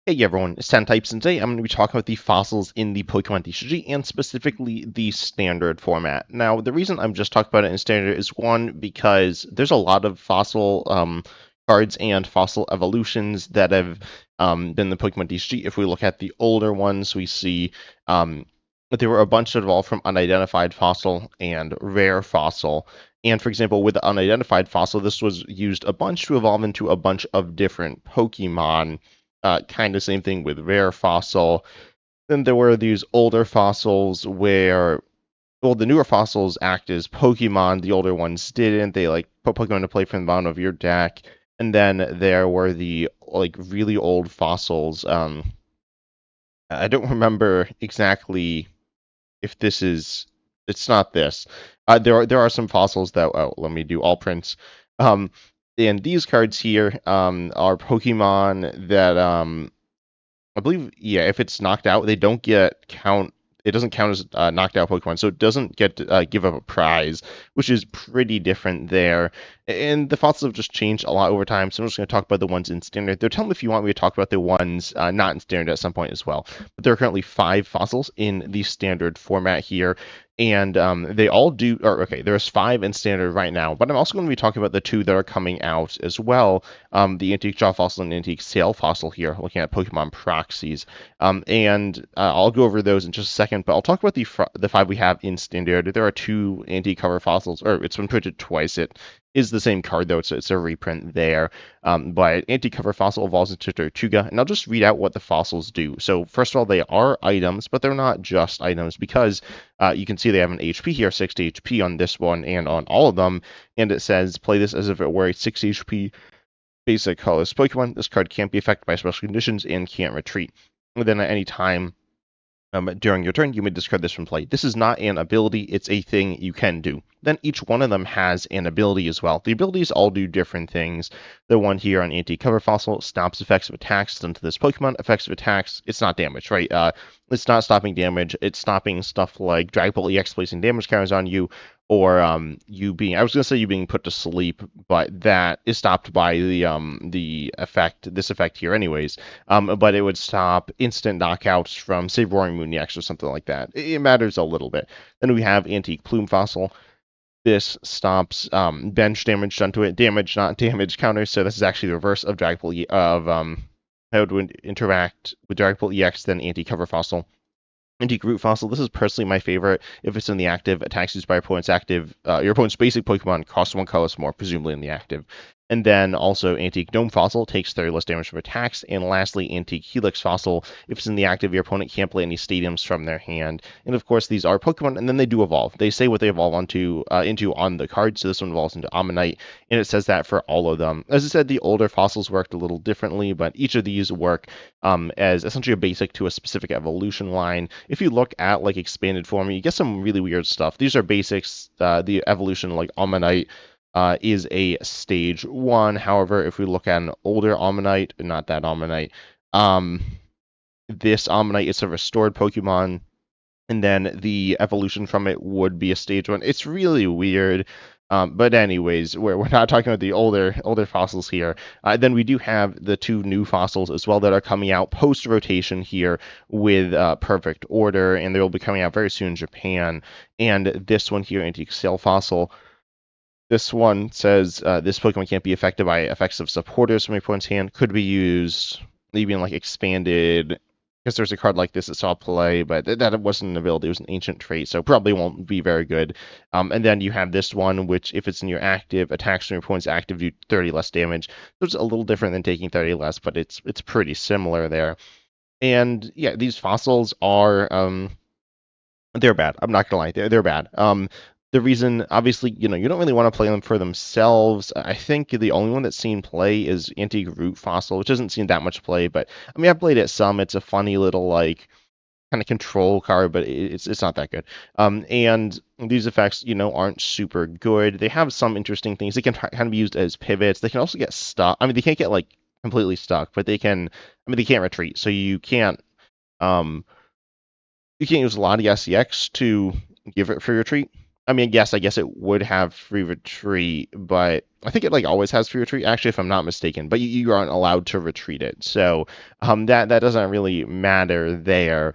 Hey everyone, it's Ten Types, and today I'm going to be talking about the fossils in the Pokemon TCG, and specifically the standard format. Now, the reason I'm just talking about it in standard is one, because there's a lot of fossil cards and fossil evolutions that have been in the Pokemon TCG. If we look at the older ones, we see that there were a bunch that evolved from unidentified fossil and rare fossil. And for example, with the unidentified fossil, this was used a bunch to evolve into a bunch of different Pokemon. Kind of same thing with rare fossil. Then there were these older fossils where, well, the newer fossils act as Pokemon. The older ones didn't. They like put Pokemon to play from the bottom of your deck. And then there were the like really old fossils. I don't remember exactly if this is. It's not this. There are some fossils that. Oh, let me do all prints. Um, and these cards here are Pokemon that I believe, yeah, if it's knocked out, they don't get count. It doesn't count as knocked out Pokemon, so it doesn't get to, give up a prize, which is pretty different there. And the fossils have just changed a lot over time, so I'm just going to talk about the ones in standard. They're telling me if you want me to talk about the ones not in standard at some point as well. But there are currently 5 fossils in the standard format here, and they all do. Or okay, there's 5 in standard right now, but I'm also going to be talking about the 2 that are coming out as well. The Antique Jaw Fossil and Antique Sail Fossil here, looking at Pokemon proxies. And I'll go over those in just a second, but I'll talk about the 5 we have in standard. There are 2 Antique Cover Fossils, or it's been printed twice. It is the same card, though. It's a reprint there. But Antique Cover Fossil evolves into Tortuga, and I'll just read out what the fossils do. So first of all, they are items, but they're not just items, because you can see they have an HP here, 60 HP on this one and on all of them, and it says play this as if it were a 6 HP basic colorless Pokemon. This card can't be affected by special conditions and can't retreat. And then at any time during your turn, you may discard this from play. This is not an ability, it's a thing you can do. Then each one of them has an ability as well. The abilities all do different things. The one here on Antique Cover Fossil stops effects of attacks done to this Pokemon. Effects of attacks, it's not damage, right? It's not stopping damage. It's stopping stuff like Drag Ball EX placing damage counters on you, or you being, I was gonna say you being put to sleep, but that is stopped by the effect, this effect here anyways. But it would stop instant knockouts from, say, Roaring Moon EX or something like that. It matters a little bit. Then we have Antique Plume Fossil. This stops bench damage done to it, damage, not damage counters. So this is actually the reverse of Drag Ball of how it would interact with Drag Ball EX than Antique Cover Fossil. Antique Root Fossil, this is personally my favorite. If it's in the active, attacks used by your opponent's active, your opponent's basic Pokemon costs 1 colorless more, presumably in the active. And then also Antique Gnome Fossil takes 30 less damage from attacks. And lastly, Antique Helix Fossil, if it's in the active, your opponent can't play any stadiums from their hand. And of course, these are Pokemon, and then they do evolve. They say what they evolve into on the card. So this one evolves into Ammonite, and it says that for all of them. As I said, the older fossils worked a little differently, but each of these work as essentially a basic to a specific evolution line. If you look at like expanded form, you get some really weird stuff. These are basics. The evolution like Ammonite is a stage 1. However, if we look at an older Ammonite, not that Ammonite, this Ammonite is a restored Pokemon, and then the evolution from it would be a stage 1. It's really weird. But anyways, we're not talking about the older fossils here. Then we do have the 2 new fossils as well that are coming out post rotation here with Perfect Order, and they will be coming out very soon in Japan. And this one here, Antique Sail Fossil. This one says this Pokemon can't be affected by effects of supporters from your opponent's hand. Could be used even like expanded, because there's a card like this that saw play, but that wasn't an ability, it was an ancient trait, so probably won't be very good. And then you have this one, which if it's in your active, attacks from your opponent's active do 30 less damage. So it's a little different than taking 30 less, but it's pretty similar there. And yeah, these fossils are they're bad. I'm not gonna lie, they're bad. The reason, obviously, you don't really want to play them for themselves. I think the only one that's seen play is Antique Root Fossil, which hasn't seen that much play, but I mean, I've played it some. It's a funny little like kind of control card, but it's not that good. And these effects, aren't super good. They have some interesting things. They can kind of be used as pivots. They can also get stuck. I mean, they can't get like completely stuck, but they can. I mean, they can't retreat, so um you can't use Latias EX to give it for retreat. I mean, yes, I guess it would have free retreat, but I think it like always has free retreat, actually, if I'm not mistaken. But you aren't allowed to retreat it, so that doesn't really matter there.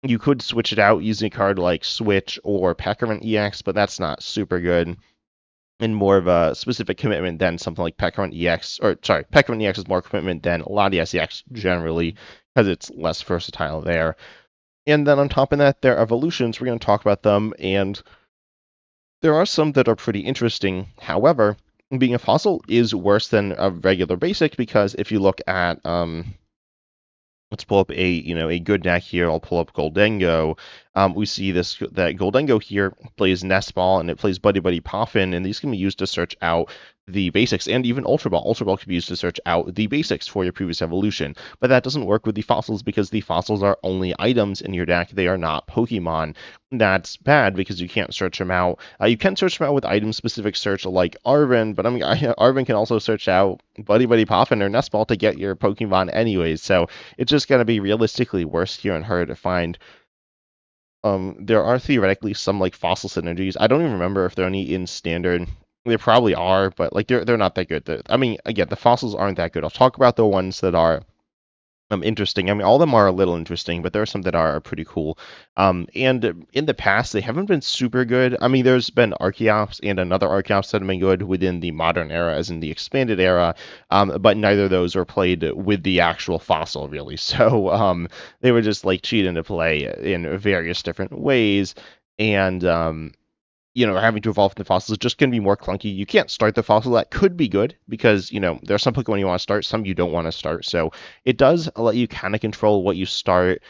You could switch it out using a card like Switch or Peckerman EX, but that's not super good and more of a specific commitment than something like Peckerman EX, or sorry, Peckerman EX is more commitment than Latias EX generally, because it's less versatile there. And then on top of that, their evolutions, we're going to talk about them, and there are some that are pretty interesting. However, being a fossil is worse than a regular basic, because if you look at let's pull up a good deck here. I'll pull up Goldengo. We see that Goldengo here plays Nest Ball and it plays Buddy Buddy Poffin, and these can be used to search out the basics, and even Ultra Ball. Ultra Ball can be used to search out the basics for your previous evolution, but that doesn't work with the fossils because the fossils are only items in your deck. They are not Pokemon. That's bad because you can't search them out. You can search them out with item-specific search like Arven, but I mean, Arven can also search out Buddy Buddy Poffin or Nest Ball to get your Pokemon anyways, so it's just going to be realistically worse here and harder to find. There are theoretically some like fossil synergies. I don't even remember if there are any in standard. There probably are, but like they're not that good. I mean, again, the fossils aren't that good. I'll talk about the ones that are interesting. I mean, all of them are a little interesting, but there are some that are pretty cool. And in the past, they haven't been super good. I mean, there's been Archeops and another Archeops that have been good within the modern era, as in the expanded era, but neither of those were played with the actual fossil, really. So they were just like cheated into play in various different ways. And having to evolve the fossils is just going to be more clunky. You can't start the fossil. That could be good because, there are some Pokemon you want to start, some you don't want to start. So it does let you kind of control what you start.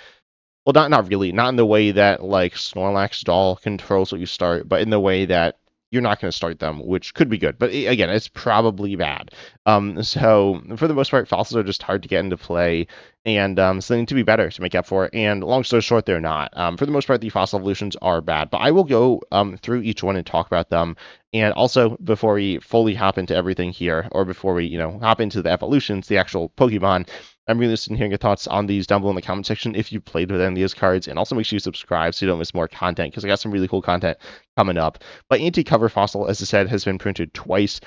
Well, not really. Not in the way that, like, Snorlax Doll controls what you start, but in the way that you're not going to start them, which could be good. But again, it's probably bad. So for the most part, fossils are just hard to get into play, and so they need to be better to make up for it. And long story short, they're not. For the most part, the fossil evolutions are bad. But I will go through each one and talk about them. And also, before we fully hop into everything here, or before we, hop into the evolutions, the actual Pokemon, I'm really interested in hearing your thoughts on these down below in the comment section if you played with any of these cards, and also make sure you subscribe so you don't miss more content, because I got some really cool content coming up. But Anti-Cover Fossil, as I said, has been printed twice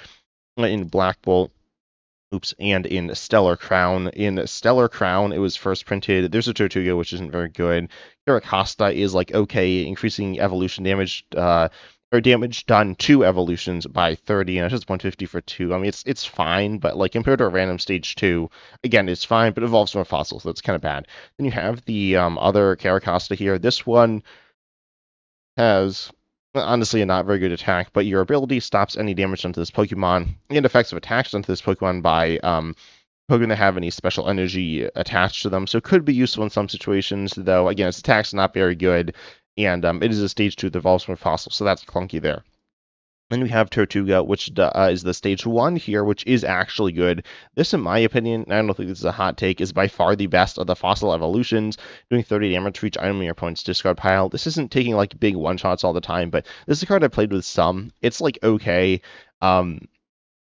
in Black Bolt, and in Stellar Crown. In Stellar Crown, it was first printed. There's a Tortuga, which isn't very good. Carracosta is like okay, increasing evolution damage, or damage done to evolutions by 30, and it's just 150 for 2. I mean, it's fine, but like compared to a random stage 2, again, it's fine, but it evolves more fossils, so that's kind of bad. Then you have the other Carracosta here. This one has honestly a not very good attack, but your ability stops any damage done to this Pokemon and effects of attacks done to this Pokemon by Pokemon that have any special energy attached to them. So it could be useful in some situations, though again, its attack's not very good, and it is a stage 2 that evolves from fossil, so that's clunky there. Then we have Tortuga, which is the stage 1 here, which is actually good. This, in my opinion, I don't think this is a hot take, is by far the best of the fossil evolutions, doing 30 damage for each item in your opponent's discard pile. This isn't taking like big one-shots all the time, but this is a card I played with some. It's like okay. Again,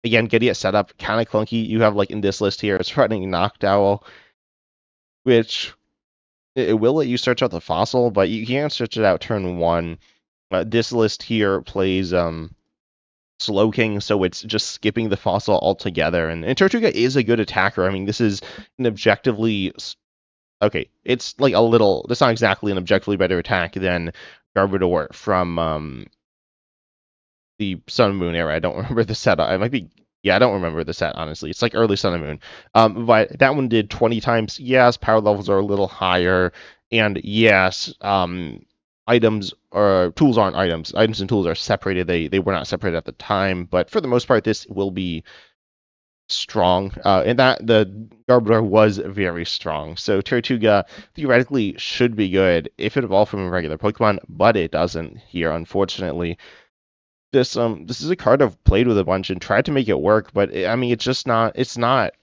getting it set up, kind of clunky. You have like in this list here, it's running Noctowl, which it will let you search out the fossil, but you can't search it out turn 1. This list here plays Slowking, so it's just skipping the fossil altogether. And Tortuga is a good attacker. I mean, this is an objectively okay. It's like a little. That's not exactly an objectively better attack than Garbodor from the Sun and Moon era. I don't remember the set. I might be. Yeah, I don't remember the set, honestly. It's like early Sun and Moon. But that one did 20 times. Yes, power levels are a little higher. And yes, items or tools aren't items. Items and tools are separated. They were not separated at the time. But for the most part, this will be strong. And that the Garbodor was very strong. So Tortuga theoretically should be good if it evolved from a regular Pokemon, but it doesn't here, unfortunately. This is a card I've played with a bunch and tried to make it work, but I mean it's not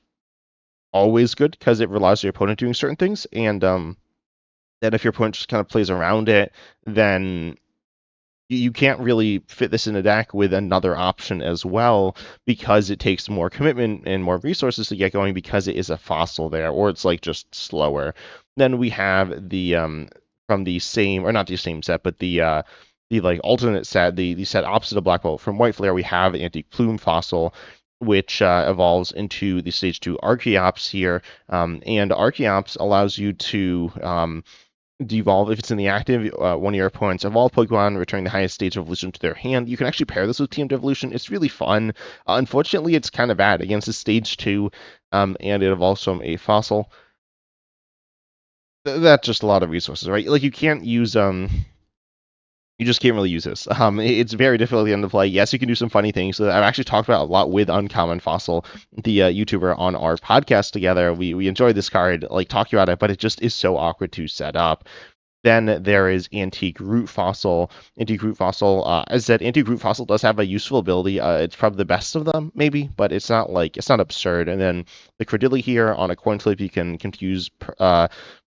always good because it relies on your opponent doing certain things, and that if your opponent just kind of plays around it, then you can't really fit this in a deck with another option as well, because it takes more commitment and more resources to get going because it is a fossil there, or it's like just slower. Then we have the from the same, or not the same set, but the like alternate set, the set opposite of Black Bolt. From White Flare, we have Antique Plume Fossil, which evolves into the stage 2 Archeops here. And Archeops allows you to devolve if it's in the active. One of your opponents evolve Pokemon, returning the highest stage of evolution to their hand. You can actually pair this with Team Evolution. It's really fun. Unfortunately, it's kind of bad against the stage 2, and it evolves from a fossil. That's just a lot of resources, right? Like, you can't use you just can't really use this. It's very difficult at the end of play. Yes, you can do some funny things. So I've actually talked about a lot with Uncommon Fossil, the YouTuber, on our podcast together. We enjoyed this card, like talking about it, but it just is so awkward to set up. Then there is Antique Root Fossil. Antique Root Fossil, as I said, Antique Root Fossil does have a useful ability. It's probably the best of them, maybe, but it's not absurd. And then the Credilli here, on a coin flip, you can confuse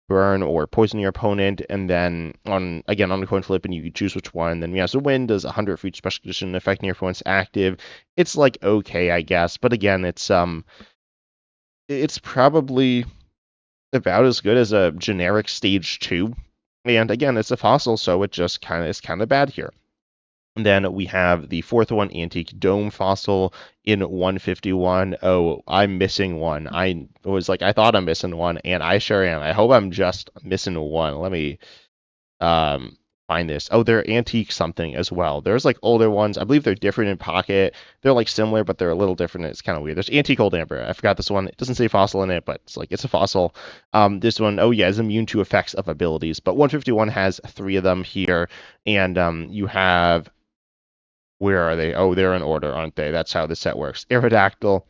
burn or poison your opponent, and then on the coin flip, and you choose which one. Then Meowscarada Wind does 100 for each special condition affecting your opponent's active. It's like okay, I guess, but again, it's probably about as good as a generic stage 2. And again, it's a fossil, so it just is kind of bad here. And then we have the fourth one, Antique Dome Fossil in 151. Oh, I'm missing one. I thought I'm missing one, and I sure am. I hope I'm just missing one. Let me find this. Oh, they're antique something as well. There's like older ones. I believe they're different in pocket. They're like similar, but they're a little different. It's kind of weird. There's Antique Old Amber. I forgot this one. It doesn't say fossil in it, but it's a fossil. This one, oh yeah, is immune to effects of abilities. But 151 has 3 of them here, and you have, where are they? Oh, they're in order, aren't they? That's how the set works. Aerodactyl,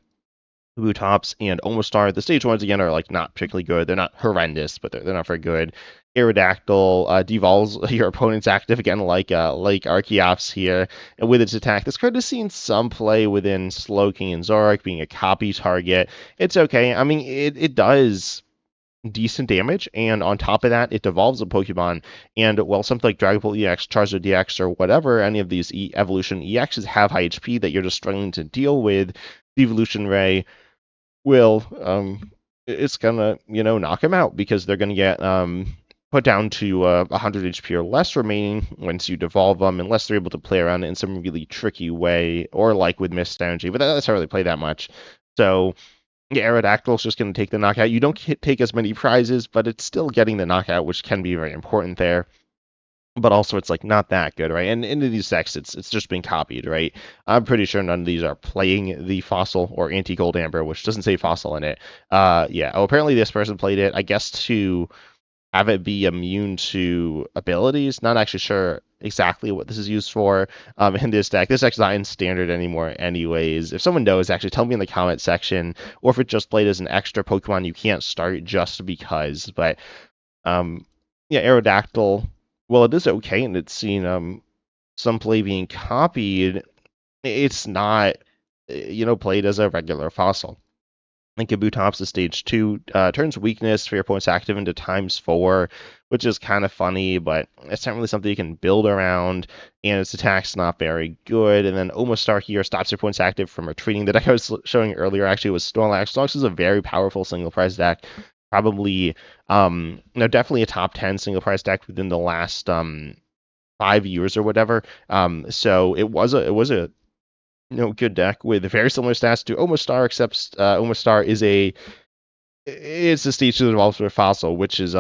Kabutops, and Omastar. The stage ones, again, are like not particularly good. They're not horrendous, but they're not very good. Aerodactyl devolves your opponent's active, again, like Archeops here, and with its attack. This card has seen some play within Slowking and Zoroark, being a copy target. It's okay. I mean, it does decent damage, and on top of that, it devolves a Pokemon. And well, something like Dragon Ball EX, Charizard EX, or whatever, any of these Evolution EXs have high HP that you're just struggling to deal with. The Evolution Ray will, it's gonna, knock them out, because they're gonna get put down to 100 HP or less remaining once you devolve them, unless they're able to play around it in some really tricky way, or like with Mist Energy, but that's not really play that much. So yeah, Aerodactyl is just going to take the knockout. You don't take as many prizes, but it's still getting the knockout, which can be very important there. But also, it's like not that good, right? And in these decks, it's just being copied, right? I'm pretty sure none of these are playing the fossil or Antique Gold Amber, which doesn't say fossil in it. Yeah. Oh, apparently this person played it, I guess, to have it be immune to abilities. Not actually sure exactly what this is used for in this deck. This deck's not in standard anymore anyways. If someone knows, actually tell me in the comment section, or if it just played as an extra Pokemon you can't start just because. But yeah, Aerodactyl, well, it is okay, and it's seen some play being copied. It's not, played as a regular fossil. And Kabutops is stage 2, turns weakness for your opponent's active into ×4, which is kind of funny, but it's not really something you can build around, and its attack's not very good. And then Omastar here stops your opponent's active from retreating. The deck I was showing earlier actually was Snorlax. Snorlax is a very powerful single prize deck, probably, definitely a top 10 single prize deck within the last 5 years or whatever. So it was a good deck with very similar stats to Omastar, except Omastar it's a stage 2 that evolves for a fossil, which is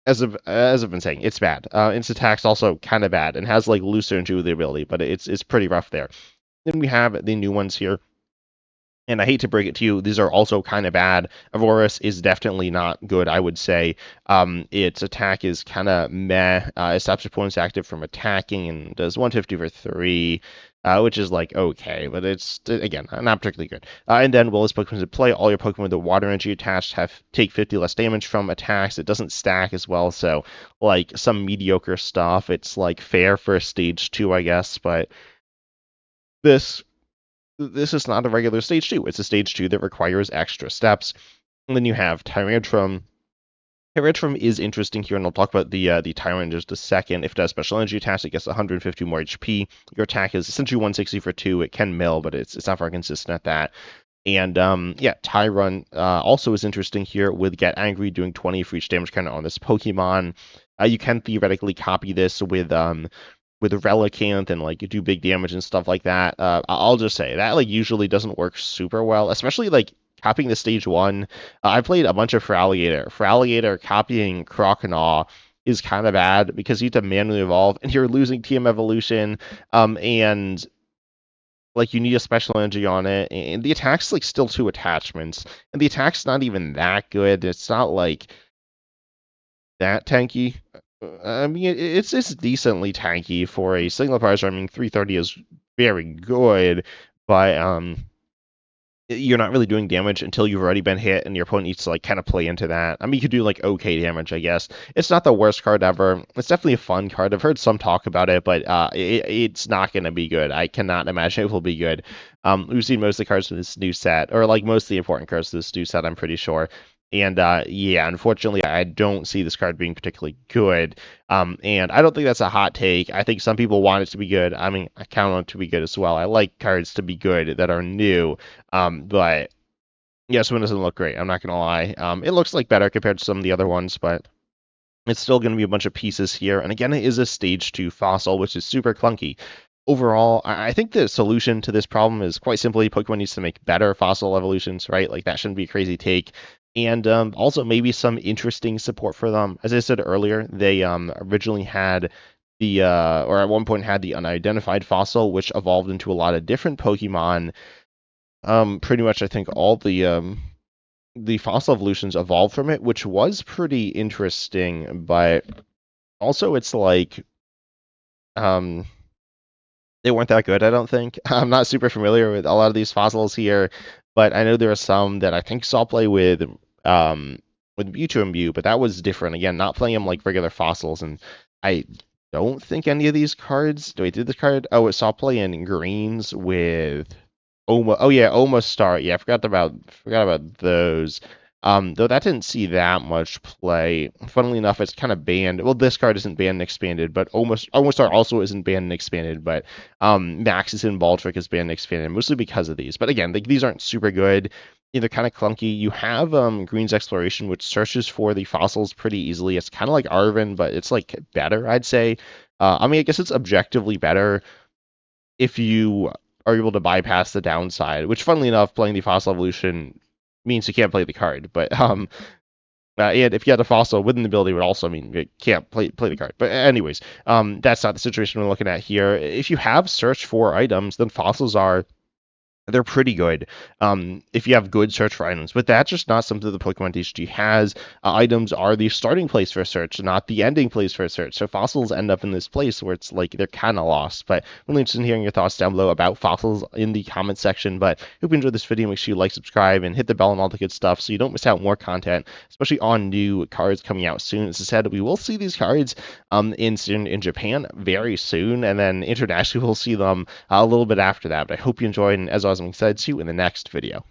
as I've been saying, it's bad. Its attack's also kind of bad and has like loose energy with the ability, but it's pretty rough there. Then we have the new ones here. And I hate to break it to you, these are also kind of bad. Aurorus is definitely not good, I would say. Its attack is kind of meh. It stops your opponent's active from attacking and does 150 for 3, which is like okay, but it's, again, not particularly good. And then, well, as Pokemon play, all your Pokemon with the water energy attached take 50 less damage from attacks. It doesn't stack as well, so like some mediocre stuff. It's like fair for a stage 2, I guess, but this is not a regular stage 2. It's a stage 2 that requires extra steps. And then you have Tyrantrum. Tyrantrum is interesting here, and I'll talk about the Tyrant in just a second. If it has special energy attached, it gets 150 more HP. Your attack is essentially 160 for 2. It can mill, but it's not very consistent at that. And yeah, Tyrant also is interesting here with Get Angry, doing 20 for each damage counter on this Pokemon. You can theoretically copy this with with Relicanth and like do big damage and stuff like that. I'll just say that like usually doesn't work super well, especially like copying the stage 1. I played a bunch of Feraligatr. Feraligatr copying Croconaw is kind of bad because you have to manually evolve and you're losing TM evolution, and like you need a special energy on it, and the attack's like still 2 attachments, and the attack's not even that good. It's not like that tanky. I mean, it's decently tanky for a single price. I mean, 330 is very good, but you're not really doing damage until you've already been hit, and your opponent needs to like kind of play into that. I mean, you could do like okay damage, I guess. It's not the worst card ever. It's definitely a fun card. I've heard some talk about it, but it's not going to be good. I cannot imagine it will be good. We've seen most of the cards in this new set, or like most of the important cards in this new set, I'm pretty sure. And yeah, unfortunately, I don't see this card being particularly good. And I don't think that's a hot take. I think some people want it to be good. I mean, I count on it to be good as well. I like cards to be good that are new. But yeah, this one doesn't look great. I'm not gonna lie. It looks like better compared to some of the other ones, but it's still gonna be a bunch of pieces here. And again, it is a stage 2 fossil, which is super clunky. Overall, I think the solution to this problem is quite simply Pokemon needs to make better fossil evolutions, right? Like that shouldn't be a crazy take. And also maybe some interesting support for them. As I said earlier, they originally had the or at one point had the unidentified fossil, which evolved into a lot of different Pokemon. Pretty much I think all the fossil evolutions evolved from it, which was pretty interesting, but also it's like they weren't that good, I don't think. I'm not super familiar with a lot of these fossils here, but I know there are some that I think saw play with Mewtwo and Mew, but that was different. Again, not playing them like regular fossils, and I don't think any of these cards. Do I did this card? Oh, it saw play in greens with Oma. Oh yeah, Omastar. Yeah, I forgot about those. Though that didn't see that much play. Funnily enough, it's kind of banned. Well, this card isn't banned and expanded, but Omastar also isn't banned and expanded. But Max's and Baldrick is banned and expanded, mostly because of these. But again, these aren't super good. They're kind of clunky. You have Green's Exploration, which searches for the fossils pretty easily. It's kind of like Arven, but it's like better, I'd say. I mean, I guess it's objectively better if you are able to bypass the downside, which, funnily enough, playing the Fossil Evolution means you can't play the card. But and if you had a fossil within the ability, would also mean you can't play the card. But anyways, that's not the situation we're looking at here. If you have search for items, then fossils they're pretty good if you have good search for items, but that's just not something the Pokemon TCG has. Items are the starting place for a search, not the ending place for a search. So fossils end up in this place where it's like they're kind of lost. But I'm really interested in hearing your thoughts down below about fossils in the comment section. But hope you enjoyed this video. Make sure you like, subscribe, and hit the bell and all the good stuff so you don't miss out on more content, especially on new cards coming out soon. As I said, we will see these cards in Japan very soon, and then internationally we'll see them a little bit after that. But I hope you enjoyed, and as always, I'm excited to see you in the next video.